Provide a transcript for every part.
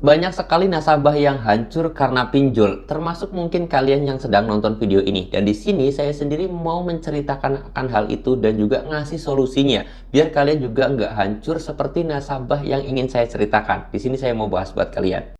Banyak sekali nasabah yang hancur karena pinjol, termasuk mungkin kalian yang sedang nonton video ini. Dan di sini saya sendiri mau menceritakan akan hal itu dan juga ngasih solusinya, biar kalian juga nggak hancur seperti nasabah yang ingin saya ceritakan. Di sini saya mau bahas buat kalian.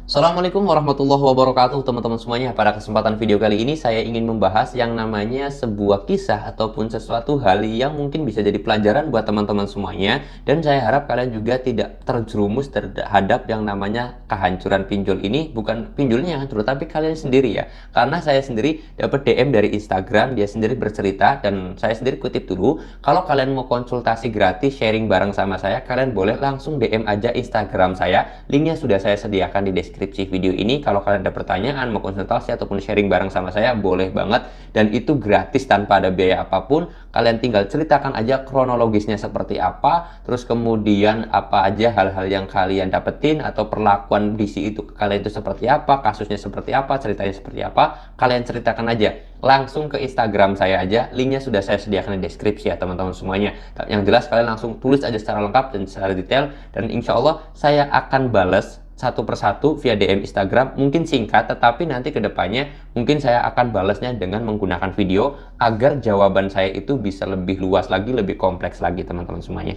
Assalamualaikum warahmatullahi wabarakatuh teman-teman semuanya. Pada kesempatan video kali ini saya ingin membahas yang namanya sebuah kisah ataupun sesuatu hal yang mungkin bisa jadi pelajaran buat teman-teman semuanya. Dan saya harap kalian juga tidak terjerumus terhadap yang namanya kehancuran pinjol ini. Bukan pinjolnya yang hancur, tapi kalian sendiri ya. Karena saya sendiri dapat DM dari Instagram, dia sendiri bercerita dan saya sendiri kutip dulu. Kalau kalian mau konsultasi gratis sharing bareng sama saya, kalian boleh langsung DM aja Instagram saya. Linknya sudah saya sediakan di deskripsi video ini. Kalau kalian ada pertanyaan, mau konsultasi ataupun sharing bareng sama saya, boleh banget, dan itu gratis tanpa ada biaya apapun. Kalian tinggal ceritakan aja kronologisnya seperti apa, terus kemudian apa aja hal-hal yang kalian dapetin atau perlakuan DC itu ke kalian itu seperti apa, kasusnya seperti apa, ceritanya seperti apa, kalian ceritakan aja langsung ke Instagram saya aja. Linknya sudah saya sediakan di deskripsi ya teman-teman semuanya. Yang jelas kalian langsung tulis aja secara lengkap dan secara detail, dan insya Allah saya akan balas satu persatu via DM Instagram. Mungkin singkat, tetapi nanti kedepannya mungkin saya akan balasnya dengan menggunakan video agar jawaban saya itu bisa lebih luas lagi, lebih kompleks lagi teman-teman semuanya.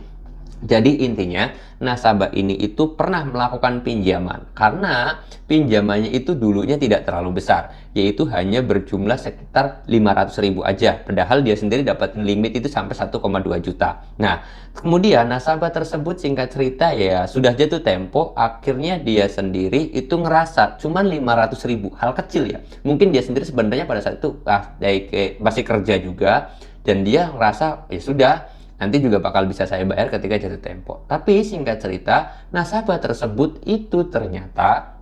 Jadi intinya nasabah ini itu pernah melakukan pinjaman karena pinjamannya itu dulunya tidak terlalu besar, yaitu hanya berjumlah sekitar 500.000 aja, padahal dia sendiri dapat limit itu sampai 1,2 juta. Nah, kemudian nasabah tersebut singkat cerita ya sudah jatuh tempo, akhirnya dia sendiri itu ngerasa cuman 500.000, hal kecil ya. Mungkin dia sendiri sebenarnya pada saat itu masih kerja juga dan dia ngerasa ya sudah, nanti juga bakal bisa saya bayar ketika jatuh tempo. Tapi singkat cerita, nasabah tersebut itu ternyata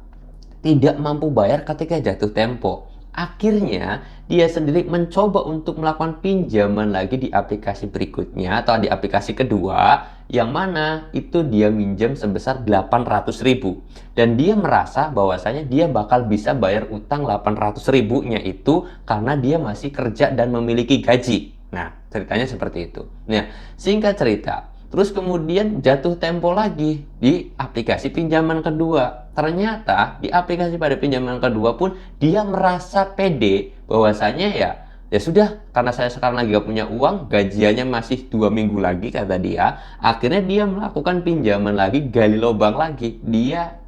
tidak mampu bayar ketika jatuh tempo. Akhirnya dia sendiri mencoba untuk melakukan pinjaman lagi di aplikasi berikutnya atau di aplikasi kedua, yang mana itu dia minjam sebesar 800.000, dan dia merasa bahwasanya dia bakal bisa bayar utang 800.000-nya itu karena dia masih kerja dan memiliki gaji. Nah, ceritanya seperti itu. Nah, singkat cerita, terus kemudian jatuh tempo lagi di aplikasi pinjaman kedua. Ternyata di aplikasi pada pinjaman kedua pun dia merasa pede bahwasanya ya sudah, karena saya sekarang lagi gak punya uang, gajiannya masih 2 minggu lagi kata dia. Akhirnya dia melakukan pinjaman lagi, gali lubang lagi. Dia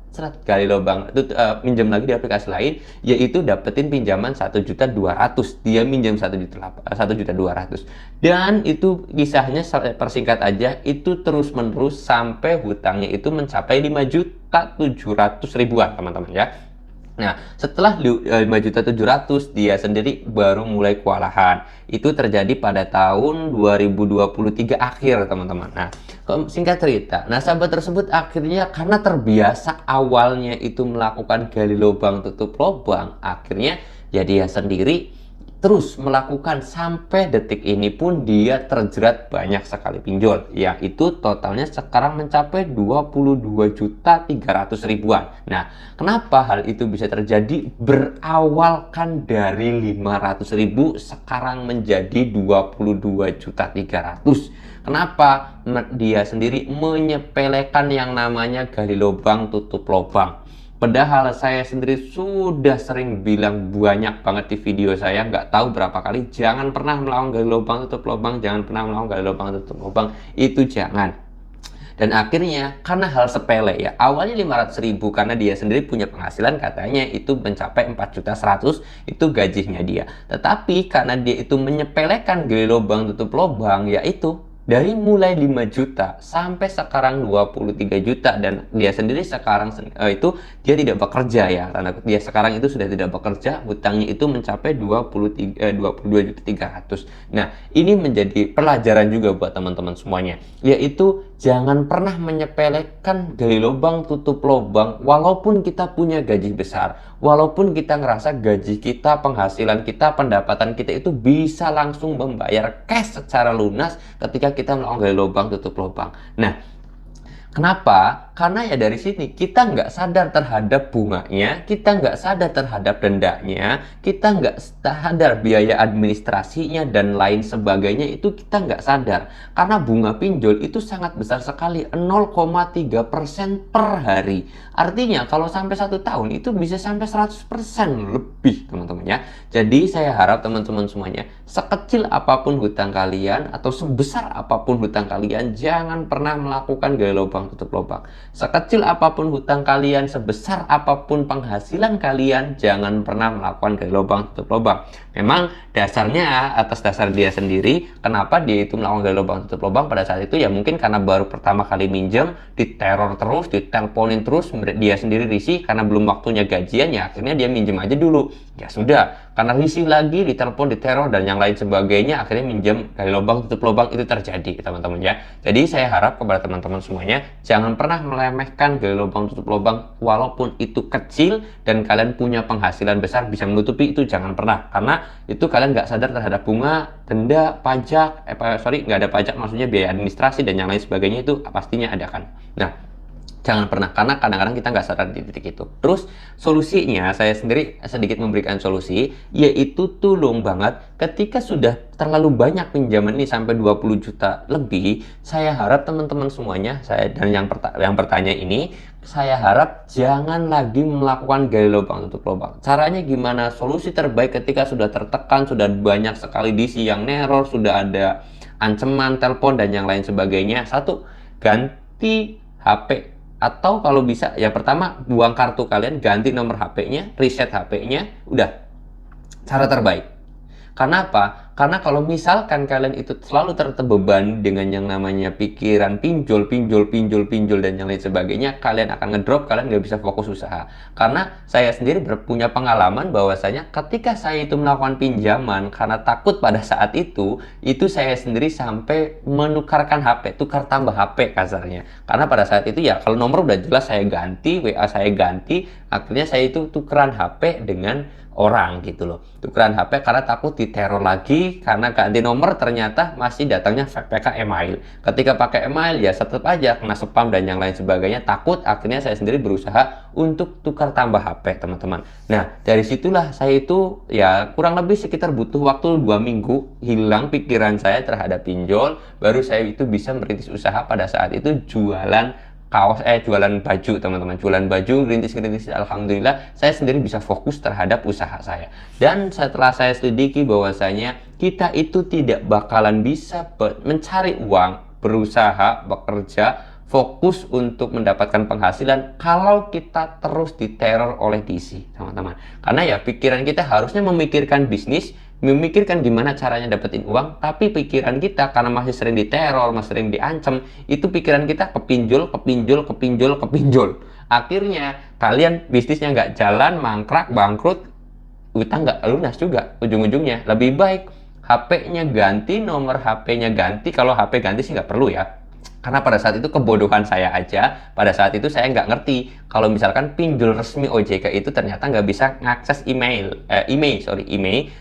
gali lubang itu minjam lagi di aplikasi lain, yaitu dapetin pinjaman 1.200.000. Dia minjam 1.200.000, dan itu kisahnya persingkat aja, itu terus menerus sampai hutangnya itu mencapai 5.700.000-an teman-teman ya. Nah, setelah 5.700.000, dia sendiri baru mulai kewalahan. Itu terjadi pada tahun 2023 akhir, teman-teman. Nah, singkat cerita, nasabah tersebut akhirnya karena terbiasa awalnya itu melakukan gali lubang tutup lubang, akhirnya ya dia sendiri terus melakukan sampai detik ini pun dia terjerat banyak sekali pinjol, yaitu totalnya sekarang mencapai 22.300.000-an. Nah, kenapa hal itu bisa terjadi? Berawalkan dari 500.000 sekarang menjadi 22.300.000. Kenapa? Dia sendiri menyepelekan yang namanya gali lubang tutup lubang. Padahal saya sendiri sudah sering bilang banyak banget di video saya, nggak tahu berapa kali, jangan pernah melakukan gali lubang tutup lubang, jangan pernah melakukan gali lubang tutup lubang, itu jangan. Dan akhirnya karena hal sepele ya, awalnya 500.000 karena dia sendiri punya penghasilan katanya itu mencapai 4.100.000, itu gajinya dia. Tetapi karena dia itu menyepelekan gali lubang tutup lubang, yaitu dari mulai 5 juta sampai sekarang 23 juta, dan dia sendiri sekarang itu dia tidak bekerja ya, karena dia sekarang itu sudah tidak bekerja, hutangnya itu mencapai 22.300.000. Nah, ini menjadi pelajaran juga buat teman-teman semuanya, yaitu jangan pernah menyepelekan gali lubang tutup lubang. Walaupun kita punya gaji besar, walaupun kita ngerasa gaji kita, penghasilan kita, pendapatan kita itu bisa langsung membayar cash secara lunas ketika kita melakukan gali lubang tutup lubang. Nah, kenapa Karena ya dari sini kita nggak sadar terhadap bunganya, kita nggak sadar terhadap dendanya, kita nggak sadar biaya administrasinya dan lain sebagainya, itu kita nggak sadar. Karena bunga pinjol itu sangat besar sekali, 0,3% per hari. Artinya kalau sampai 1 tahun itu bisa sampai 100% lebih, teman-teman ya. Jadi saya harap teman-teman semuanya, sekecil apapun hutang kalian atau sebesar apapun hutang kalian, jangan pernah melakukan gali lubang tutup lubang. Sekecil apapun hutang kalian, sebesar apapun penghasilan kalian, jangan pernah melakukan gali lubang tutup lubang. Memang dasarnya atas dasar dia sendiri, kenapa dia itu melakukan gali lubang tutup lubang pada saat itu ya mungkin karena baru pertama kali minjem, diteror terus, diteleponin terus, dia sendiri risih karena belum waktunya gajian, ya akhirnya dia minjem aja dulu. Ya sudah, karena risih lagi, ditelepon, diteror dan yang lain sebagainya, akhirnya minjem gali lubang tutup lubang itu terjadi, teman-teman ya. Jadi saya harap kepada teman-teman semuanya, jangan pernah meremehkan gali lubang tutup lubang walaupun itu kecil dan kalian punya penghasilan besar bisa menutupi itu, jangan pernah, karena itu kalian nggak sadar terhadap bunga, denda, pajak, nggak ada pajak, maksudnya biaya administrasi dan yang lain sebagainya itu pastinya ada kan. Nah, jangan pernah, karena kadang-kadang kita nggak sadar di titik itu. Terus solusinya, saya sendiri sedikit memberikan solusi, yaitu tolong banget ketika sudah terlalu banyak pinjaman ini sampai 20 juta lebih, saya harap teman-teman semuanya, saya dan yang bertanya ini, saya harap jangan lagi melakukan gali lubang tutup lubang. Caranya gimana? Solusi terbaik ketika sudah tertekan, sudah banyak sekali DC yang neror, sudah ada ancaman, telepon dan yang lain sebagainya. Satu, ganti HP. Atau kalau bisa, ya pertama buang kartu kalian, ganti nomor HP-nya, reset HP-nya, udah. Cara terbaik. Karena apa? Karena kalau misalkan kalian itu selalu terbebani dengan yang namanya pikiran pinjol, dan yang lain sebagainya, kalian akan ngedrop, kalian nggak bisa fokus usaha. Karena saya sendiri punya pengalaman bahwasanya ketika saya itu melakukan pinjaman karena takut pada saat itu saya sendiri sampai menukarkan HP, tukar tambah HP kasarnya. Karena pada saat itu ya kalau nomor udah jelas saya ganti, WA saya ganti, akhirnya saya itu tukeran HP dengan orang gitu loh, tukeran HP karena takut diteror lagi, karena ganti nomor ternyata masih datangnya pakai email. Ketika pakai email ya tetap aja kena spam dan yang lain sebagainya, takut, akhirnya saya sendiri berusaha untuk tukar tambah HP, teman-teman. Nah, dari situlah saya itu ya kurang lebih sekitar butuh waktu 2 minggu hilang pikiran saya terhadap pinjol, baru saya itu bisa merintis usaha pada saat itu jualan jualan baju, teman-teman, jualan baju, rintis-rintis. Alhamdulillah saya sendiri bisa fokus terhadap usaha saya. Dan setelah saya selidiki bahwasanya kita itu tidak bakalan bisa mencari uang, berusaha, bekerja, fokus untuk mendapatkan penghasilan kalau kita terus diteror oleh DC, teman-teman. Karena ya pikiran kita harusnya memikirkan bisnis, memikirkan gimana caranya dapetin uang, tapi pikiran kita karena masih sering diteror, masih sering diancam, itu pikiran kita kepinjol. Akhirnya kalian bisnisnya nggak jalan, mangkrak, bangkrut, utang nggak lunas juga ujung-ujungnya. Lebih baik HP-nya ganti, nomor HP-nya ganti. Kalau HP ganti sih nggak perlu ya, karena pada saat itu kebodohan saya aja, pada saat itu saya nggak ngerti kalau misalkan pinjol resmi OJK itu ternyata nggak bisa ngakses email.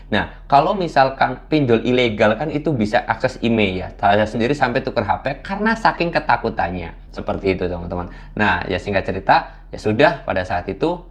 Nah, kalau misalkan pinjol ilegal kan itu bisa akses email ya. Saya sendiri sampai tuker HP karena saking ketakutannya. Seperti itu, teman-teman. Nah, ya singkat cerita, ya sudah, pada saat itu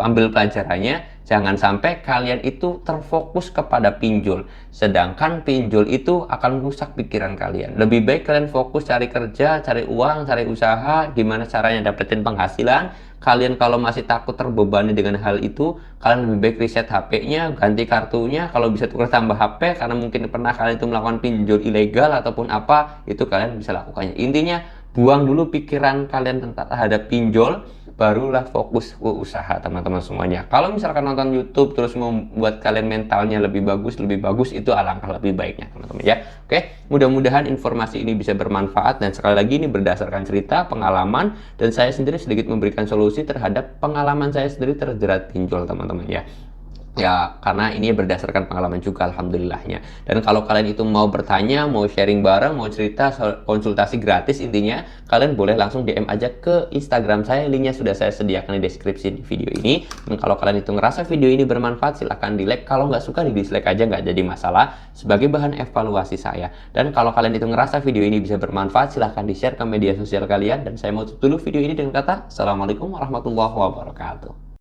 ambil pelajarannya, jangan sampai kalian itu terfokus kepada pinjol, sedangkan pinjol itu akan merusak pikiran kalian. Lebih baik kalian fokus cari kerja, cari uang, cari usaha, gimana caranya dapetin penghasilan. Kalian kalau masih takut terbebani dengan hal itu, kalian lebih baik reset HP-nya, ganti kartunya, kalau bisa tukar tambah HP, karena mungkin pernah kalian itu melakukan pinjol ilegal ataupun apa, itu kalian bisa lakukannya. Intinya, buang dulu pikiran kalian terhadap pinjol, barulah fokus ke usaha, teman-teman semuanya. Kalau misalkan nonton YouTube terus membuat kalian mentalnya lebih bagus, itu alangkah lebih baiknya, teman-teman ya. Oke, mudah-mudahan informasi ini bisa bermanfaat, dan sekali lagi ini berdasarkan cerita, pengalaman, dan saya sendiri sedikit memberikan solusi terhadap pengalaman saya sendiri terjerat pinjol, teman-teman ya. Ya, karena ini berdasarkan pengalaman juga alhamdulillahnya. Dan kalau kalian itu mau bertanya, mau sharing bareng, mau cerita, konsultasi gratis intinya, kalian boleh langsung DM aja ke Instagram saya, linknya sudah saya sediakan di deskripsi di video ini. Dan kalau kalian itu ngerasa video ini bermanfaat, silahkan di like. Kalau nggak suka, di dislike aja, nggak jadi masalah. Sebagai bahan evaluasi saya. Dan kalau kalian itu ngerasa video ini bisa bermanfaat, silahkan di-share ke media sosial kalian. Dan saya mau tutup dulu video ini dengan kata, Assalamualaikum warahmatullahi wabarakatuh.